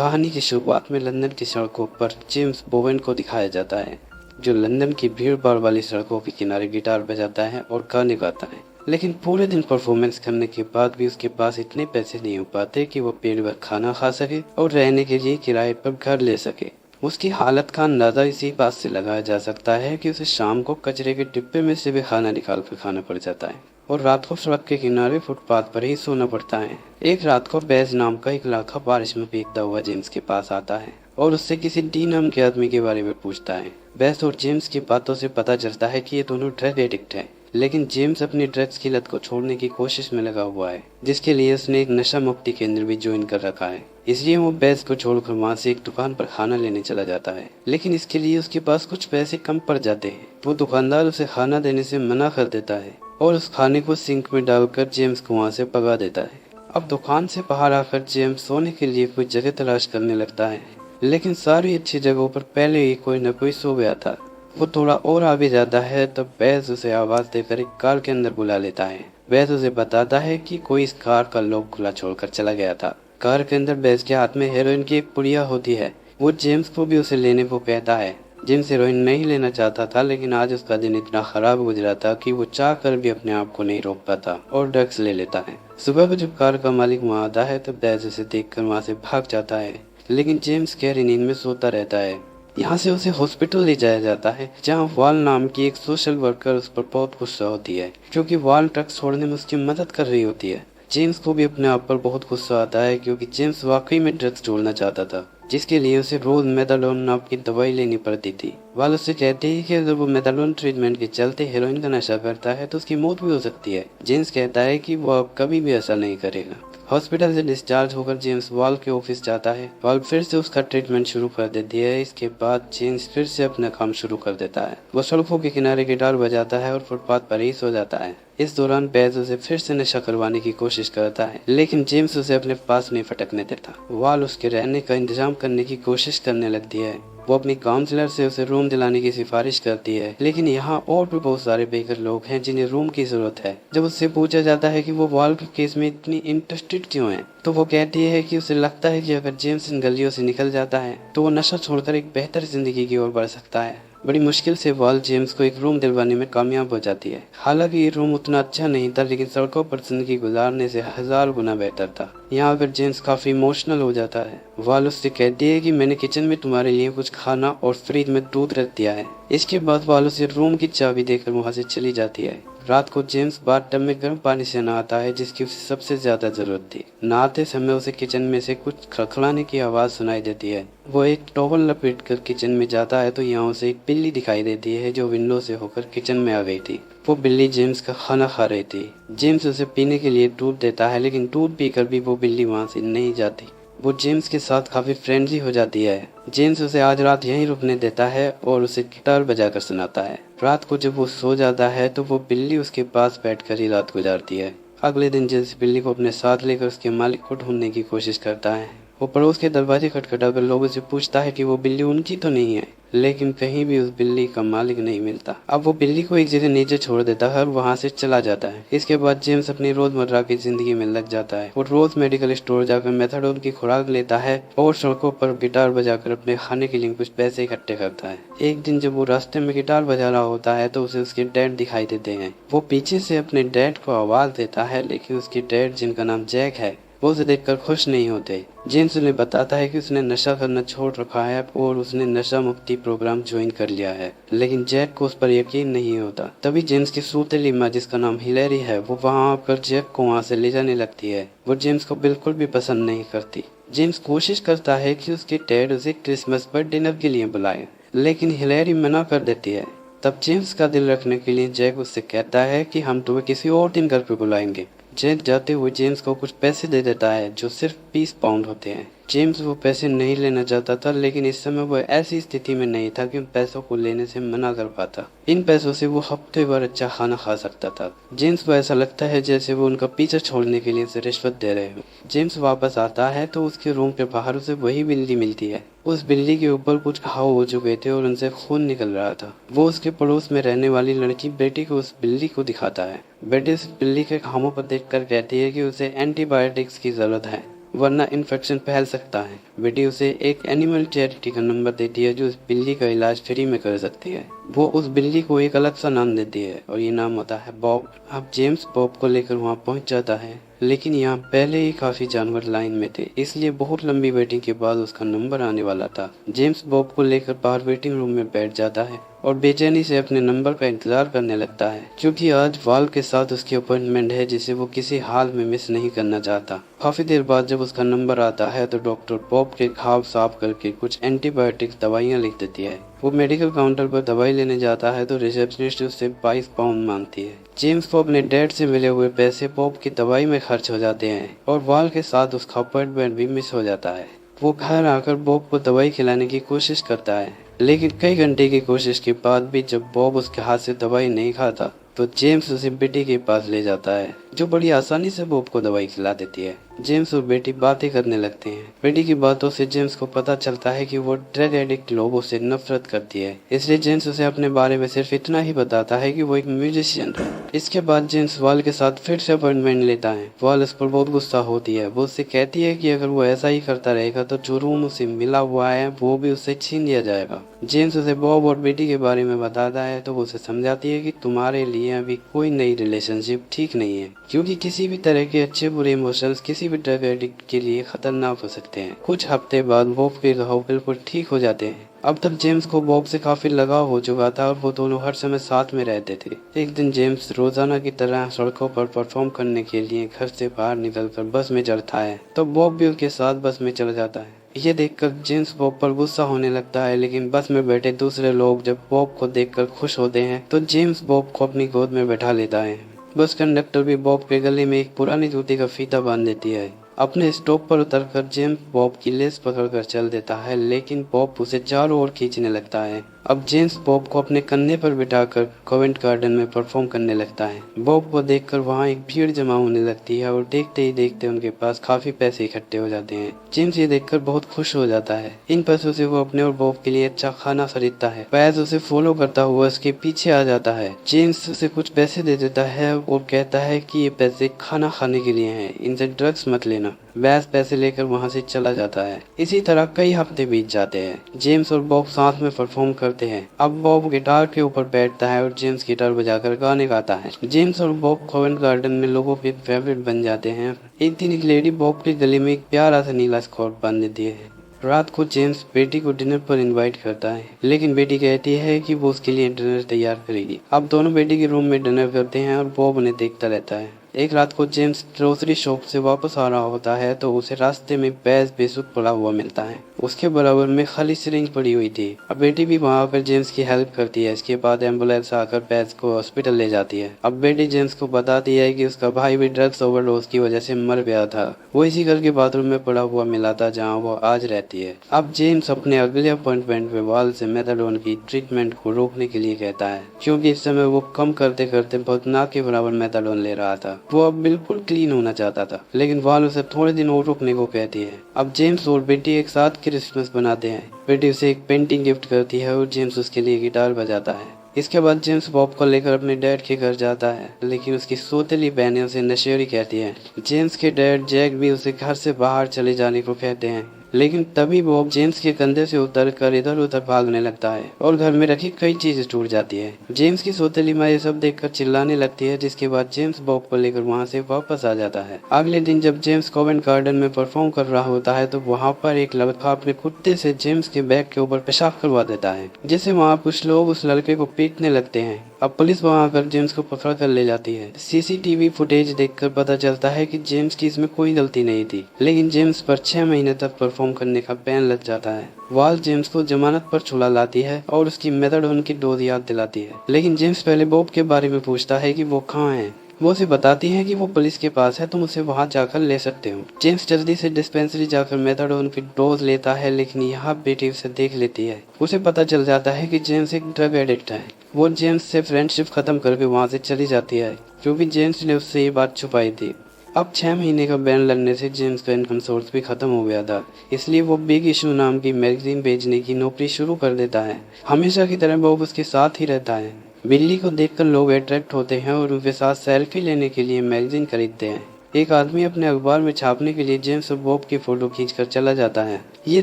कहानी की शुरुआत में लंदन की सड़कों पर जेम्स बोवेन को दिखाया जाता है, जो लंदन की भीड़-भाड़ वाली सड़कों के किनारे गिटार बजाता है और गाने गाता है। लेकिन पूरे दिन परफॉर्मेंस करने के बाद भी उसके पास इतने पैसे नहीं हो पाते कि वो पेट भर खाना खा सके और रहने के लिए किराए पर घर ले सके। उसकी हालत का अंदाजा इसी बात से लगाया जा सकता है कि उसे शाम को कचरे के डिब्बे में से भी खाना निकाल कर खाना पड़ जाता है और रात को सड़क के किनारे फुटपाथ पर ही सोना पड़ता है। एक रात को बैज नाम का एक लड़का बारिश में भीगता हुआ जेम्स के पास आता है और उससे किसी डी नाम के आदमी के बारे में पूछता है। बैज और जेम्स की बातों से पता चलता है कि ये दोनों ड्रग एडिक्ट हैं, लेकिन जेम्स अपनी ड्रग्स की लत को छोड़ने की कोशिश में लगा हुआ है, जिसके लिए उसने एक नशा मुक्ति केंद्र भी ज्वाइन कर रखा है। इसलिए वो बैज को छोड़कर वहाँ से एक दुकान पर खाना लेने चला जाता है, लेकिन इसके लिए उसके पास कुछ पैसे कम पड़ जाते हैं। वो दुकानदार उसे खाना देने से मना कर देता है और उस खाने को सिंक में डालकर जेम्स को वहाँ से भगा देता है। अब दुकान से बाहर आकर जेम्स सोने के लिए कोई जगह तलाश करने लगता है, लेकिन सारी अच्छी जगहों पर पहले ही कोई न कोई सो गया था। वो थोड़ा और आगे जाता है तब बैज उसे आवाज देकर एक कार के अंदर बुला लेता है। बैज उसे बताता है कि कोई इस कार का लॉक खुला छोड़कर चला गया था। कार के अंदर बैज के हाथ में हेरोइन की एक पुड़िया होती है। वो जेम्स को भी उसे लेने को कहता है। जेम्स हेरोइन नहीं लेना चाहता था, लेकिन आज उसका दिन इतना खराब गुजरा था कि वो चाह कर भी अपने आप को नहीं रोक पाता और ड्रग्स ले लेता है। सुबह को जब कार का मालिक वहाँ आता है तब बैज उसे देखकर वहाँ से भाग जाता है, लेकिन जेम्स गहरी नींद में सोता रहता है। यहाँ से उसे हॉस्पिटल ले जाया जाता है, जहाँ वाल नाम की एक सोशल वर्कर उस पर बहुत गुस्सा होती है, क्योंकि वाल ड्रग्स छोड़ने में उसकी मदद कर रही होती है। जेम्स को भी अपने आप पर बहुत गुस्सा आता है, क्योंकि जेम्स वाकई में ड्रग्स छोड़ना चाहता था, जिसके लिए उसे रोज मेथाडोन नाम की दवाई लेनी पड़ती थी। वाल उससे कहते हैं कि अगर वो मेथाडोन ट्रीटमेंट के चलते हेरोइन का नशा करता है तो उसकी मौत भी हो सकती है। जेम्स कहता है कि वो अब कभी भी ऐसा नहीं करेगा। हॉस्पिटल से डिस्चार्ज होकर जेम्स वाल के ऑफिस जाता है। वाल फिर से उसका ट्रीटमेंट शुरू कर देती है। इसके बाद जेम्स फिर से अपना काम शुरू कर देता है। वो सड़कों के किनारे गिटार बजाता है और फुटपाथ पर ही सो जाता है। इस दौरान बैज उसे फिर से नशा करवाने की कोशिश करता है, लेकिन जेम्स उसे अपने पास नहीं फटकने देता। वाल उसके रहने का इंतजाम करने की कोशिश करने लगती है। वो अपनी काउंसलर से उसे रूम दिलाने की सिफारिश करती है, लेकिन यहाँ और भी बहुत सारे बेघर लोग हैं जिन्हें रूम की जरूरत है। जब उससे पूछा जाता है कि वो वाल के केस में इतनी इंटरेस्टेड क्यों है, तो वो कहती है कि उसे लगता है कि अगर जेम्स इन गलियों से निकल जाता है तो वो नशा छोड़कर एक बेहतर जिंदगी की ओर बढ़ सकता है। बड़ी मुश्किल से वाल जेम्स को एक रूम दिलवाने में कामयाब हो जाती है। हालांकि ये रूम उतना अच्छा नहीं था, लेकिन सड़कों पर जिंदगी गुजारने से 1000 गुना बेहतर था। यहाँ पर जेम्स काफी इमोशनल हो जाता है। वाल उससे कहती है कि मैंने किचन में तुम्हारे लिए कुछ खाना और फ्रिज में दूध रख दिया है। इसके बाद वाल उसे रूम की चाबी देकर वहाँ से चली जाती है। रात को जेम्स बाथटब में गर्म पानी से नहाता है, जिसकी उसे सबसे ज्यादा जरूरत थी। नहाते समय उसे किचन में से कुछ खड़खड़ाने की आवाज सुनाई देती है। वो एक टॉवल लपेट कर किचन में जाता है तो यहाँ उसे एक बिल्ली दिखाई देती है, जो विंडो से होकर किचन में आ गई थी। वो बिल्ली जेम्स का खाना खा रही थी। जेम्स उसे पीने के लिए दूध देता है, लेकिन दूध पीकर भी वो बिल्ली वहाँ से नहीं जाती। वो जेम्स के साथ काफी फ्रेंडली हो जाती है। जेम्स उसे आज रात यहीं रुकने देता है और उसे गिटार बजाकर सुनाता है। रात को जब वो सो जाता है तो वो बिल्ली उसके पास बैठकर ही रात गुजारती है। अगले दिन जेम्स बिल्ली को अपने साथ लेकर उसके मालिक को ढूंढने की कोशिश करता है। वो पड़ोस के दरवाजे खटखटाकर लोगों से पूछता है कि वो बिल्ली उनकी तो नहीं है, लेकिन कहीं भी उस बिल्ली का मालिक नहीं मिलता। अब वो बिल्ली को एक जगह नीचे छोड़ देता है और वहाँ से चला जाता है। इसके बाद जेम्स अपनी रोजमर्रा की जिंदगी में लग जाता है। वो रोज मेडिकल स्टोर जाकर मेथाडोन की खुराक लेता है और सड़कों पर गिटार बजाकर अपने खाने के लिए कुछ पैसे इकट्ठे करता है। एक दिन जब वो रास्ते में गिटार बजा रहा होता है तो उसे उसके डैड दिखाई देते हैं। वो पीछे से अपने डैड को आवाज देता है, लेकिन उसके डैड, जिनका नाम जैक है, वो उसे देखकर खुश नहीं होते। जेम्स उन्हें बताता है कि उसने नशा करना छोड़ रखा है और उसने नशा मुक्ति प्रोग्राम ज्वाइन कर लिया है, लेकिन जैक को उस पर यकीन नहीं होता। तभी जेम्स की सूतेली माँ, जिसका नाम हिलेरी है, वो वहाँ आकर जैक को वहाँ से ले जाने लगती है। वो जेम्स को बिल्कुल भी पसंद नहीं करती। जेम्स कोशिश करता है कि उसके डैड उसे क्रिसमस पर डिनर के लिए बुलाए, लेकिन हिलेरी मना कर देती है। तब जेम्स का दिल रखने के लिए जैक उससे कहता है कि हम तुम्हें किसी और दिन घर पे बुलाएंगे। जैक जाते हुए जेम्स को कुछ पैसे दे देता है, जो सिर्फ 20 पाउंड होते हैं। जेम्स वो पैसे नहीं लेना चाहता था, लेकिन इस समय वो ऐसी स्थिति में नहीं था कि उन पैसों को लेने से मना कर पाता। इन पैसों से वो हफ्ते भर अच्छा खाना खा सकता था। जेम्स को ऐसा लगता है जैसे वो उनका पीछा छोड़ने के लिए उसे रिश्वत दे रहे हो। जेम्स वापस आता है तो उसके रूम के बाहर उसे वही बिल्ली मिलती है। उस बिल्ली के ऊपर कुछ घाव हो चुके थे और उनसे खून निकल रहा था। वो उसके पड़ोस में रहने वाली लड़की बेटी को उस बिल्ली को दिखाता है। बेटी उस बिल्ली के घावों पर देखकर कहती है कि उसे एंटीबायोटिक्स की जरूरत है। वरना इन्फेक्शन फैल सकता है। बेटी उसे एक एनिमल चैरिटी का नंबर देती है जो उस बिल्ली का इलाज फ्री में कर सकती है। वो उस बिल्ली को एक अलग सा नाम देती है और ये नाम होता है बॉब। अब जेम्स बॉब को लेकर वहाँ पहुँच जाता है, लेकिन यहाँ पहले ही काफी जानवर लाइन में थे, इसलिए बहुत लंबी वेटिंग के बाद उसका नंबर आने वाला था। जेम्स बॉब को लेकर बाहर वेटिंग रूम में बैठ जाता है और बेचैनी से अपने नंबर का इंतजार करने लगता है, क्योंकि आज वाल के साथ उसकी अपॉइंटमेंट है जिसे वो किसी हाल में मिस नहीं करना चाहता। काफी देर बाद जब उसका नंबर आता है तो डॉक्टर बॉब के घाव साफ करके कुछ एंटीबायोटिक्स दवाइयाँ लिख देती है। वो मेडिकल काउंटर पर दवाई लेने जाता है तो रिसेप्शनिस्ट उससे 22 पाउंड मांगती है। जेम्स को अपने डैड से मिले हुए पैसे बॉब की दवाई में खर्च हो जाते हैं और वाल के साथ उसका अपॉइंटमेंट भी मिस हो जाता है। वो घर आकर बॉब को दवाई खिलाने की कोशिश करता है, लेकिन कई घंटे की कोशिश के बाद भी जब बॉब उसके हाथ से दवाई नहीं खाता तो जेम्स उसे बेटी के पास ले जाता है, जो बड़ी आसानी से बॉब को दवाई खिला देती है। जेम्स और बेटी बातें करने लगते हैं। बेटी की बातों से जेम्स को पता चलता है कि वो ड्रग एडिक्ट लोगों से नफरत करती है, इसलिए जेम्स उसे अपने बारे में सिर्फ इतना ही बताता है कि वो एक म्यूजिशियन है। इसके बाद जेम्स वाल के साथ फिर से अपॉइंटमेंट लेता है। वाल उस पर बहुत गुस्सा होती है। वो उससे कहती है कि अगर वो ऐसा ही करता रहेगा तो जो रूम उसे मिला हुआ है वो भी उससे छीन लिया जाएगा। जेम्स उसे बॉब और बेटी के बारे में बताता है तो वो उसे समझाती है कि तुम्हारे लिए अभी कोई नई रिलेशनशिप ठीक नहीं है, क्योंकि किसी भी तरह के अच्छे बुरे इमोशंस किसी भी ड्रग एडिक्ट के लिए खतरनाक हो सकते हैं। कुछ हफ्ते बाद बॉब के घाव बिल्कुल ठीक हो जाते हैं। अब तक जेम्स को बॉब से काफी लगाव हो चुका था और वो दोनों हर समय साथ में रहते थे। एक दिन जेम्स रोजाना की तरह सड़कों पर परफॉर्म करने के लिए घर से बाहर निकलकर बस में चढ़ता है, तो बॉब भी उसके साथ बस में चढ़ जाता है। ये देखकर जेम्स बॉब पर गुस्सा होने लगता है, लेकिन बस में बैठे दूसरे लोग जब बॉब को देखकर खुश होते हैं तो जेम्स बॉब को अपनी गोद में बैठा लेता है। बस कंडक्टर भी बॉब के गले में एक पुरानी जूती का फीता बांध देती है। अपने स्टॉप पर उतरकर जेम्स बॉब की लेस पकड़कर चल देता है, लेकिन बॉब उसे चारों ओर खींचने लगता है। अब जेम्स बॉब को अपने कंधे पर बिठाकर कोवेंट गार्डन में परफॉर्म करने लगता है। बॉब को देखकर वहाँ एक भीड़ जमा होने लगती है और देखते ही देखते उनके पास काफी पैसे इकट्ठे हो जाते हैं। जेम्स ये देखकर बहुत खुश हो जाता है। इन पैसों से वो अपने और बॉब के लिए अच्छा खाना खरीदता है। पैस उसे फॉलो करता हुआ उसके पीछे आ जाता है। जेम्स उसे कुछ पैसे दे देता है और कहता है कि ये पैसे खाना खाने के लिए हैं, इनसे ड्रग्स मत लेना। बैस पैसे लेकर वहाँ से चला जाता है। इसी तरह कई हफ्ते बीत जाते हैं। जेम्स और बॉब साथ में परफॉर्म करते हैं। अब बॉब गिटार के ऊपर बैठता है और जेम्स गिटार बजाकर गाने गाता है। जेम्स और बॉब कोवेंट गार्डन में लोगों के फेवरेट बन जाते हैं। एक दिन एक लेडी बॉब के गले में एक प्यारा सा नीला स्कार्फ बांध देती है। रात को जेम्स बेटी को डिनर पर इनवाइट करता है, लेकिन बेटी कहती है कि वो उसके लिए डिनर तैयार करेगी। अब दोनों बेटी के रूम में डिनर करते हैं और बॉब उन्हें देखता रहता है। एक रात को जेम्स ग्रोसरी शॉप से वापस आ रहा होता है तो उसे रास्ते में पैस बेसुध पड़ा हुआ मिलता है। उसके बराबर में खाली सिरिंज पड़ी हुई थी। अब बेटी भी वहाँ आकर जेम्स की हेल्प करती है। इसके बाद एम्बुलेंस आकर पैस को हॉस्पिटल ले जाती है। अब बेटी जेम्स को बताती है कि उसका भाई भी ड्रग्स ओवरडोज की वजह से मर गया था। वो इसी घर के बाथरूम में पड़ा हुआ मिला था जहाँ वो आज रहती है। अब जेम्स अपने अगले अपॉइंटमेंट में वाल से मेथाडोन की ट्रीटमेंट को रोकने के लिए कहता है, क्योंकि इस समय वो कम करते करते बहुत ना के बराबर मेथाडोन ले रहा था। वो अब बिल्कुल क्लीन होना चाहता था, लेकिन वाल उसे थोड़े दिन और रुकने को कहती है। अब जेम्स और बेटी एक साथ क्रिसमस बनाते हैं। बेटी उसे एक पेंटिंग गिफ्ट करती है और जेम्स उसके लिए गिटार बजाता है। इसके बाद जेम्स बॉब को लेकर अपने डैड के घर जाता है, लेकिन उसकी सौतेली बहनें उसे नशेड़ी कहती हैं। जेम्स के डैड जैक भी उसे घर से बाहर चले जाने को कहते हैं, लेकिन तभी बॉब जेम्स के कंधे से उतरकर इधर उधर भागने लगता है और घर में रखी कई चीजें टूट जाती है। जेम्स की सौतेली माँ ये सब देखकर चिल्लाने लगती है, जिसके बाद जेम्स बॉब को लेकर वहाँ से वापस आ जाता है। अगले दिन जब जेम्स कोवेंट गार्डन में परफॉर्म कर रहा होता है तो वहाँ पर एक लड़का अपने कुत्ते से जेम्स के बैग के ऊपर पेशाब करवा देता है, जिससे वहाँ कुछ लोग उस लड़के को पीटने लगते हैं। अब पुलिस वहां आकर जेम्स को पकड़ कर ले जाती है। सीसीटीवी फुटेज देखकर पता चलता है कि जेम्स की इसमें कोई गलती नहीं थी, लेकिन जेम्स पर 6 महीने तक परफॉर्म करने का बैन लग जाता है। वाल जेम्स को जमानत पर छुड़ा लाती है और उसकी मेथाडोन की डोज याद दिलाती है, लेकिन जेम्स पहले बॉब के बारे में पूछता है कि वो कहाँ है। वो उसे बताती है कि वो पुलिस के पास है, तुम उसे वहां जाकर ले सकते हो। जेम्स जल्दी से डिस्पेंसरी जाकर मेथाडोन की डोज लेता है, लेकिन यहाँ बेटी उसे देख लेती है। उसे पता चल जाता है कि जेम्स एक ड्रग एडिक्ट है। वो जेम्स से फ्रेंडशिप खत्म करके वहाँ से चली जाती है, क्योंकि जेम्स ने उससे ये बात छुपाई थी। अब 6 महीने का बैन लगने से जेम्स का इनकम सोर्स भी खत्म हो गया था, इसलिए वो बिग इशू नाम की मैगजीन बेचने की नौकरी शुरू कर देता है। हमेशा की तरह बॉब उसके साथ ही रहता है। बिल्ली को देखकर लोग अट्रैक्ट होते हैं और उनके साथ सेल्फी लेने के लिए मैगजीन खरीदते हैं। एक आदमी अपने अखबार में छापने के लिए जेम्स और बॉब की फोटो खींचकर चला जाता है। ये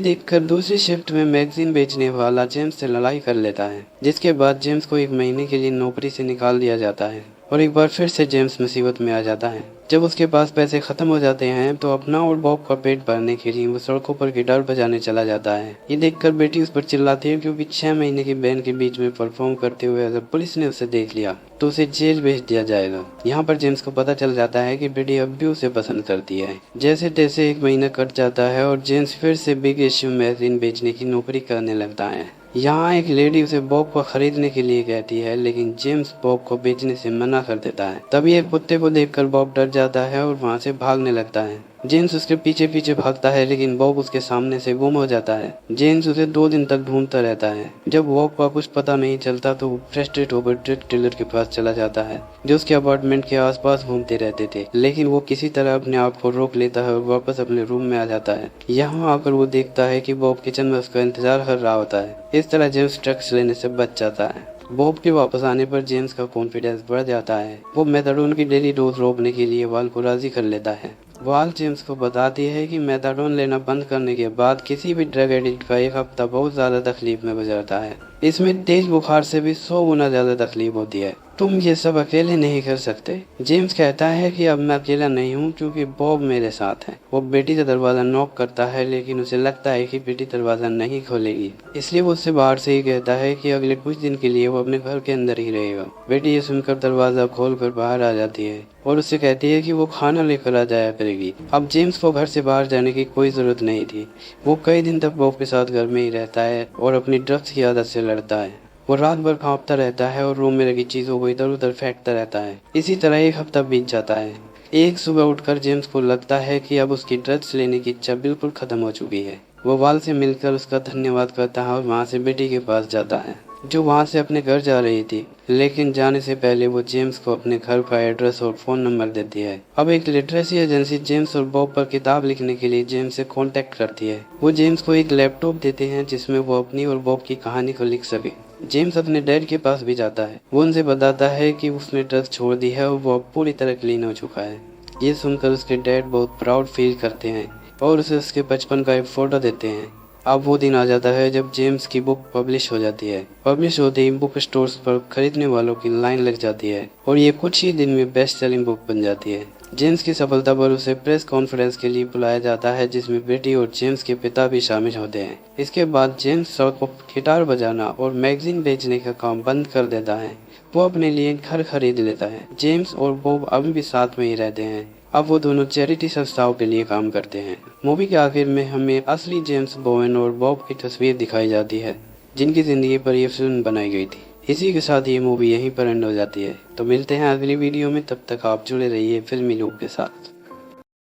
देखकर दूसरी शिफ्ट में मैगजीन बेचने वाला जेम्स से लड़ाई कर लेता है, जिसके बाद जेम्स को 1 महीने के लिए नौकरी से निकाल दिया जाता है और एक बार फिर से जेम्स मुसीबत में आ जाता है। जब उसके पास पैसे खत्म हो जाते हैं तो अपना और बॉब का पेट भरने के लिए वो सड़कों पर गिटार बजाने चला जाता है। ये देखकर बेटी उस पर चिल्लाती है क्योंकि 6 महीने की बहन के बीच में परफॉर्म करते हुए अगर पुलिस ने उसे देख लिया तो उसे जेल भेज दिया जाएगा। यहाँ पर जेम्स को पता चल जाता है कि बेटी अब भी उसे पसंद करती है। जैसे तैसे 1 महीना कट जाता है और जेम्स फिर से बिग इश्यू मैगजीन बेचने की नौकरी करने लगता है। यहाँ एक लेडी उसे बॉब को खरीदने के लिए कहती है, लेकिन जेम्स बॉब को बेचने से मना कर देता है। तभी एक कुत्ते को देखकर बॉब डर जाता है और वहाँ से भागने लगता है। जेम्स उसके पीछे पीछे भागता है, लेकिन बॉब उसके सामने से गुम हो जाता है। जेम्स उसे 2 दिन तक ढूंढता रहता है। जब बॉब का कुछ पता नहीं चलता तो वो फ्रस्ट्रेट होकर ड्रग डीलर के पास चला जाता है, जो उसके अपार्टमेंट के आसपास घूमते रहते थे, लेकिन वो किसी तरह अपने आप को रोक लेता है और वापस अपने रूम में आ जाता है। यहाँ आकर वो देखता है कि बॉब किचन में उसका इंतजार कर रहा होता है। इस तरह जेम्स ड्रग्स लेने से बच जाता है। बॉब के वापस आने पर जेम्स का कॉन्फिडेंस बढ़ जाता है। वो मेथाडोन की डेली डोज रोकने के लिए वाल को राजी कर लेता है। वाल जेम्स को बताती है कि मेथाडोन लेना बंद करने के बाद किसी भी ड्रग एडिक्ट का 1 हफ्ता बहुत ज्यादा तकलीफ में गुजरता है। इसमें तेज बुखार से भी 100 गुना ज्यादा तकलीफ होती है। तुम ये सब अकेले नहीं कर सकते। जेम्स कहता है कि अब मैं अकेला नहीं हूँ क्योंकि बॉब मेरे साथ है। वो बेटी का दरवाजा नॉक करता है, लेकिन उसे लगता है कि बेटी दरवाजा नहीं खोलेगी, इसलिए वो उससे बाहर से ही कहता है कि अगले कुछ दिन के लिए वो अपने घर के अंदर ही रहेगा। बेटी ये सुनकर दरवाजा खोलकर बाहर आ जाती है और उससे कहती है कि वो खाना लेकर आ जाया करेगी। अब जेम्स को घर से बाहर जाने की कोई जरूरत नहीं थी। वो कई दिन तक बॉब के साथ घर में ही रहता है और अपनी ड्रग्स की आदत से लड़ता है। वो रात भर कांपता रहता है और रूम में लगी चीजों को इधर उधर फेंकता रहता है। इसी तरह 1 हफ्ता बीत जाता है। एक सुबह उठकर जेम्स को लगता है कि अब उसकी ड्रग्स लेने की इच्छा बिल्कुल खत्म हो चुकी है। वो वाल से मिलकर उसका धन्यवाद करता है और वहाँ से बेटी के पास जाता है, जो वहाँ से अपने घर जा रही थी। लेकिन जाने से पहले वो जेम्स को अपने घर का एड्रेस और फोन नंबर देती है। अब एक लिटरेसी एजेंसी जेम्स और बॉब पर किताब लिखने के लिए जेम्स से कांटेक्ट करती है। वो जेम्स को एक लैपटॉप देते हैं जिसमें वो अपनी और बॉब की कहानी को लिख सके। जेम्स अपने डैड के पास भी जाता है। वो उनसे बताता है कि उसने ड्रग्स छोड़ दी है और वो अब पूरी तरह क्लीन हो चुका है। ये सुनकर उसके डैड बहुत प्राउड फील करते हैं और उसे उसके बचपन का एक फोटो देते हैं। अब वो दिन आ जाता है जब जेम्स की बुक पब्लिश हो जाती है। पब्लिश होते ही बुक स्टोर्स पर खरीदने वालों की लाइन लग जाती है और ये कुछ ही दिन में बेस्ट सेलिंग बुक बन जाती है। जेम्स की सफलता पर उसे प्रेस कॉन्फ्रेंस के लिए बुलाया जाता है, जिसमें बेटी और जेम्स के पिता भी शामिल होते हैं। इसके बाद जेम्स सड़कों पर गिटार बजाना और मैगजीन बेचने का काम बंद कर देता है। वो अपने लिए घर खरीद लेता है। जेम्स और बॉब अभी भी साथ में ही रहते हैं। अब वो दोनों चैरिटी संस्थाओं के लिए काम करते हैं। मूवी के आखिर में हमें असली जेम्स बोवेन और बॉब की तस्वीर दिखाई जाती है, जिनकी जिंदगी पर यह फिल्म बनाई गई थी। इसी के साथ ये मूवी यहीं पर एंड हो जाती है। तो मिलते हैं अगली वीडियो में, तब तक आप जुड़े रहिए फिल्मी लूप के साथ।